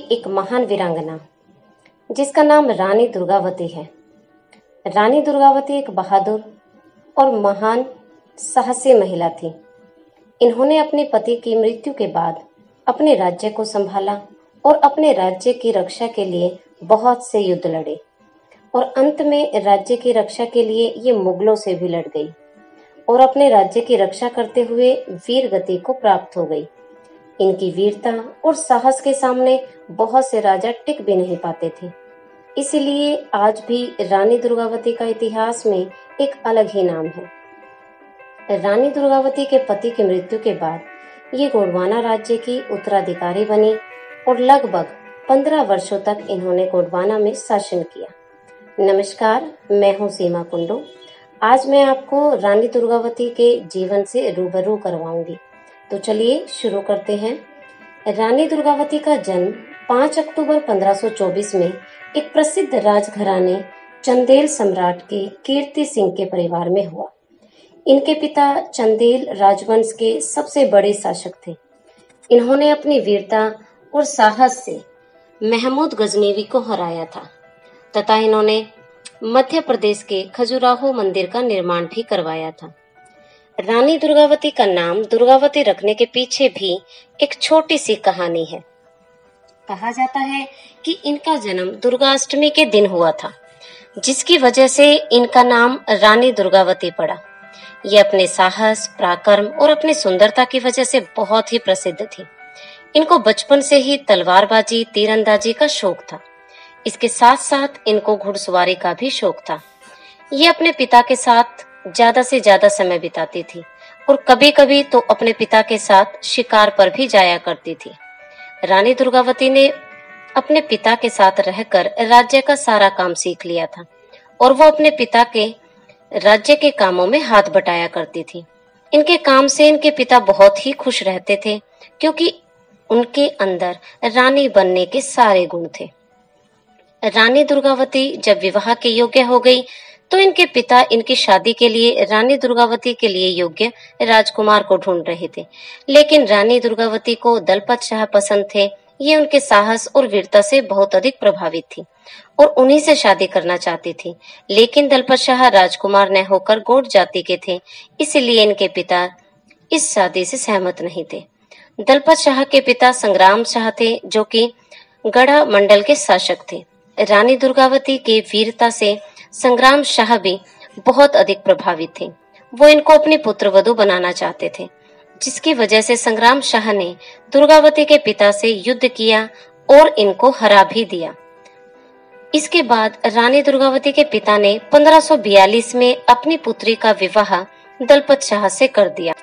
एक महान वीरांगना जिसका नाम रानी दुर्गावती है। रानी दुर्गावती एक बहादुर और महान साहसी महिला थी। इन्होंने अपने पति की मृत्यु के बाद अपने राज्य को संभाला और अपने राज्य की रक्षा के लिए बहुत से युद्ध लड़े और अंत में राज्य की रक्षा के लिए ये मुगलों से भी लड़ गई और अपने राज्य की रक्षा करते हुए वीर गति को प्राप्त हो गई। इनकी वीरता और साहस के सामने बहुत से राजा टिक भी नहीं पाते थे। इसीलिए आज भी रानी दुर्गावती का इतिहास में एक अलग ही नाम है। रानी दुर्गावती के पति की मृत्यु के बाद ये गोंडवाना राज्य की उत्तराधिकारी बनी और लगभग 15 वर्षों तक इन्होंने गोंडवाना में शासन किया। नमस्कार, मैं हूँ सीमा कुंडू। आज मैं आपको रानी दुर्गावती के जीवन से रूबरू करवाऊंगी। तो चलिए शुरू करते हैं। रानी दुर्गावती का जन्म 5 अक्टूबर 1524 में एक प्रसिद्ध राजघराने चंदेल सम्राट के कीर्ति सिंह के परिवार में हुआ। इनके पिता चंदेल राजवंश के सबसे बड़े शासक थे। इन्होंने अपनी वीरता और साहस से महमूद गजनीवी को हराया था तथा इन्होंने मध्य प्रदेश के खजुराहो मंदिर का निर्माण भी करवाया था। रानी दुर्गावती का नाम दुर्गावती रखने के पीछे भी एक छोटी सी कहानी है। कहा जाता है कि इनका जन्म दुर्गाष्टमी के दिन हुआ था, जिसकी वजह से इनका नाम रानी दुर्गावती पड़ा। ये अपने साहस, पराक्रम और अपनी सुंदरता की वजह से बहुत ही प्रसिद्ध थी। इनको बचपन से ही तलवारबाजी, तीरंदाजी का शौक था। इसके साथ साथ इनको घुड़सवारी का भी शौक था। ये अपने पिता के साथ ज्यादा से ज्यादा समय बिताती थी और कभी कभी तो अपने पिता के साथ शिकार पर भी जाया करती थी। रानी दुर्गावती ने अपने पिता के साथ रहकर राज्य का सारा काम सीख लिया था और वो अपने पिता के राज्य के कामों में हाथ बटाया करती थी। इनके काम से इनके पिता बहुत ही खुश रहते थे क्योंकि उनके अंदर रानी बनने के सारे गुण थे। रानी दुर्गावती जब विवाह के योग्य हो गई तो इनके पिता इनकी शादी के लिए रानी दुर्गावती के लिए योग्य राजकुमार को ढूंढ रहे थे, लेकिन रानी दुर्गावती को दलपत शाह पसंद थे। ये उनके साहस और वीरता से बहुत अधिक प्रभावित थी और उन्हीं से शादी करना चाहती थी, लेकिन दलपत शाह राजकुमार न होकर गोंड जाति के थे, इसलिए इनके पिता इस शादी से सहमत नहीं थे। दलपत शाह के पिता संग्राम शाह थे, जो कि गढ़ा मंडल के शासक थे। रानी दुर्गावती के वीरता से संग्राम शाह भी बहुत अधिक प्रभावित थे। वो इनको अपनी पुत्रवधू बनाना चाहते थे, जिसकी वजह से संग्राम शाह ने दुर्गावती के पिता से युद्ध किया और इनको हरा भी दिया। इसके बाद रानी दुर्गावती के पिता ने 1542 में अपनी पुत्री का विवाह दलपत शाह से कर दिया।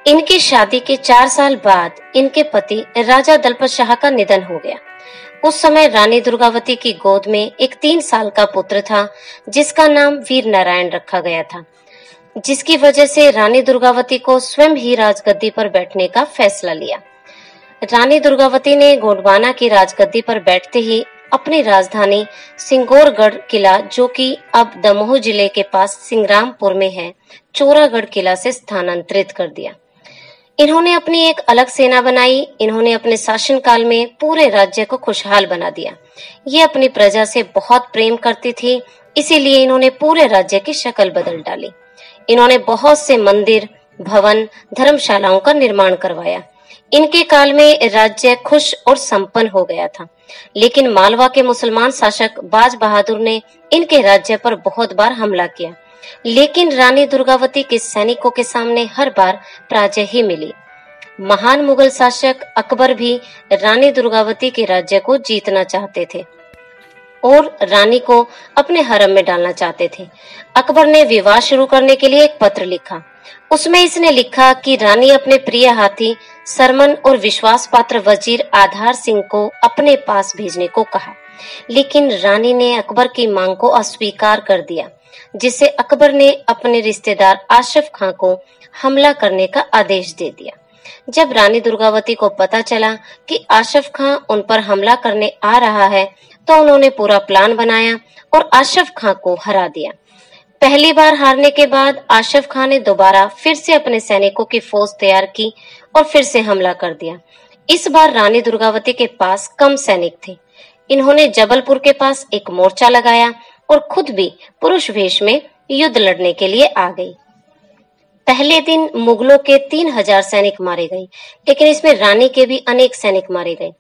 इनकी शादी के 4 साल बाद इनके पति राजा दलपत शाह का निधन हो गया। उस समय रानी दुर्गावती की गोद में एक 3 साल का पुत्र था, जिसका नाम वीर नारायण रखा गया था, जिसकी वजह से रानी दुर्गावती को स्वयं ही राजगद्दी पर बैठने का फैसला लिया। रानी दुर्गावती ने गोंडवाना की राजगद्दी पर बैठते ही अपनी राजधानी सिंगोरगढ़ किला, जो कि अब दमोह जिले के पास सिंग्रामपुर में है, चोरागढ़ किला से स्थानांतरित कर दिया। इन्होंने अपनी एक अलग सेना बनाई। इन्होंने अपने शासनकाल में पूरे राज्य को खुशहाल बना दिया। ये अपनी प्रजा से बहुत प्रेम करती थी, इसीलिए इन्होंने पूरे राज्य की शक्ल बदल डाली। इन्होंने बहुत से मंदिर, भवन, धर्मशालाओं का निर्माण करवाया। इनके काल में राज्य खुश और संपन्न हो गया था, लेकिन मालवा के मुसलमान शासक बाज बहादुर ने इनके राज्य पर बहुत बार हमला किया, लेकिन रानी दुर्गावती के सैनिकों के सामने हर बार पराजय ही मिली। महान मुगल शासक अकबर भी रानी दुर्गावती के राज्य को जीतना चाहते थे और रानी को अपने हरम में डालना चाहते थे। अकबर ने विवाह शुरू करने के लिए एक पत्र लिखा। उसमें इसने लिखा कि रानी अपने प्रिय हाथी सरमन और विश्वास पात्र वजीर आधार सिंह को अपने पास भेजने को कहा, लेकिन रानी ने अकबर की मांग को अस्वीकार कर दिया, जिससे अकबर ने अपने रिश्तेदार आशफ खां को हमला करने का आदेश दे दिया। जब रानी दुर्गावती को पता चला कि आशफ खां उन पर हमला करने आ रहा है, तो उन्होंने पूरा प्लान बनाया और आशफ खां को हरा दिया। पहली बार हारने के बाद आशफ खां ने दोबारा फिर से अपने सैनिकों की फौज तैयार की और फिर से हमला कर दिया। इस बार रानी दुर्गावती के पास कम सैनिक थे। इन्होंने जबलपुर के पास एक मोर्चा लगाया और खुद भी पुरुष वेश में युद्ध लड़ने के लिए आ गई। पहले दिन मुगलों के 3000 सैनिक मारे गए, लेकिन इसमें रानी के भी अनेक सैनिक मारे गए।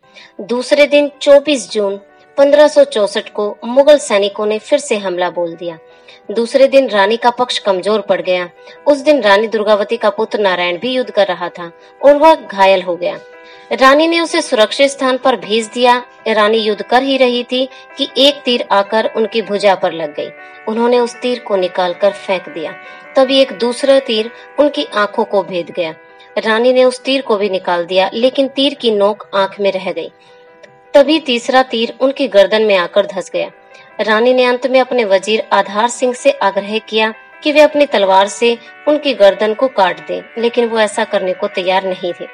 दूसरे दिन 24 जून 1564 को मुगल सैनिकों ने फिर से हमला बोल दिया। दूसरे दिन रानी का पक्ष कमजोर पड़ गया। उस दिन रानी दुर्गावती का पुत्र नारायण भी युद्ध कर रहा था और वह घायल हो गया। रानी ने उसे सुरक्षित स्थान पर भेज दिया। रानी युद्ध कर ही रही थी कि एक तीर आकर उनकी भुजा पर लग गई। उन्होंने उस तीर को निकालकर फेंक दिया। तभी एक दूसरा तीर उनकी आंखों को भेद गया। रानी ने उस तीर को भी निकाल दिया, लेकिन तीर की नोक आंख में रह गई। तभी तीसरा तीर उनकी गर्दन में आकर धंस गया। रानी ने अंत में अपने वजीर आधार सिंह से आग्रह किया कि वे अपनी तलवार से उनकी गर्दन को काट दें, लेकिन वो ऐसा करने को तैयार नहीं थे।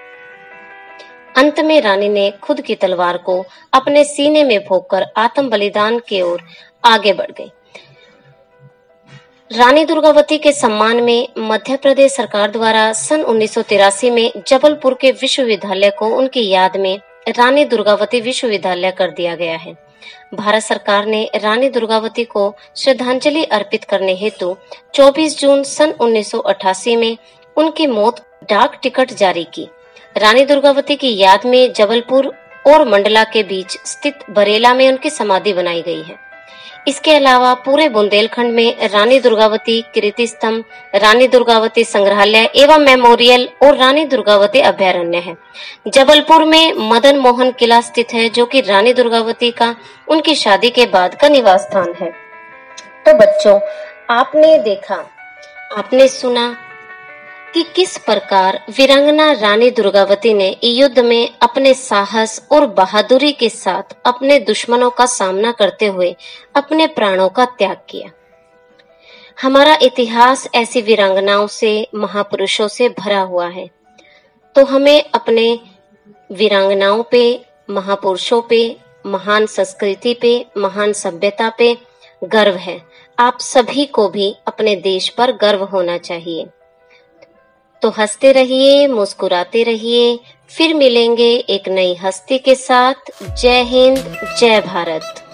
अंत में रानी ने खुद की तलवार को अपने सीने में भोंककर आत्म बलिदान की ओर आगे बढ़ गई। रानी दुर्गावती के सम्मान में मध्य प्रदेश सरकार द्वारा सन 1983 में जबलपुर के विश्वविद्यालय को उनकी याद में रानी दुर्गावती विश्वविद्यालय कर दिया गया है। भारत सरकार ने रानी दुर्गावती को श्रद्धांजलि अर्पित करने हेतु 24 जून सन 1988 में उनकी मौत डाक टिकट जारी की। रानी दुर्गावती की याद में जबलपुर और मंडला के बीच स्थित बरेला में उनकी समाधि बनाई गई है। इसके अलावा पूरे बुंदेलखंड में रानी दुर्गावती कीर्ति स्तंभ, रानी दुर्गावती संग्रहालय एवं मेमोरियल और रानी दुर्गावती अभ्यारण्य है। जबलपुर में मदन मोहन किला स्थित है, जो कि रानी दुर्गावती का उनकी शादी के बाद का निवास स्थान है। तो बच्चों, आपने देखा, आपने सुना कि किस प्रकार वीरांगना रानी दुर्गावती ने युद्ध में अपने साहस और बहादुरी के साथ अपने दुश्मनों का सामना करते हुए अपने प्राणों का त्याग किया। हमारा इतिहास ऐसी वीरांगनाओं से, महापुरुषों से भरा हुआ है। तो हमें अपने वीरांगनाओं पे, महापुरुषों पे, महान संस्कृति पे, महान सभ्यता पे गर्व है। आप सभी को भी अपने देश पर गर्व होना चाहिए। तो हंसते रहिए, मुस्कुराते रहिए। फिर मिलेंगे एक नई हस्ती के साथ। जय हिंद, जय भारत।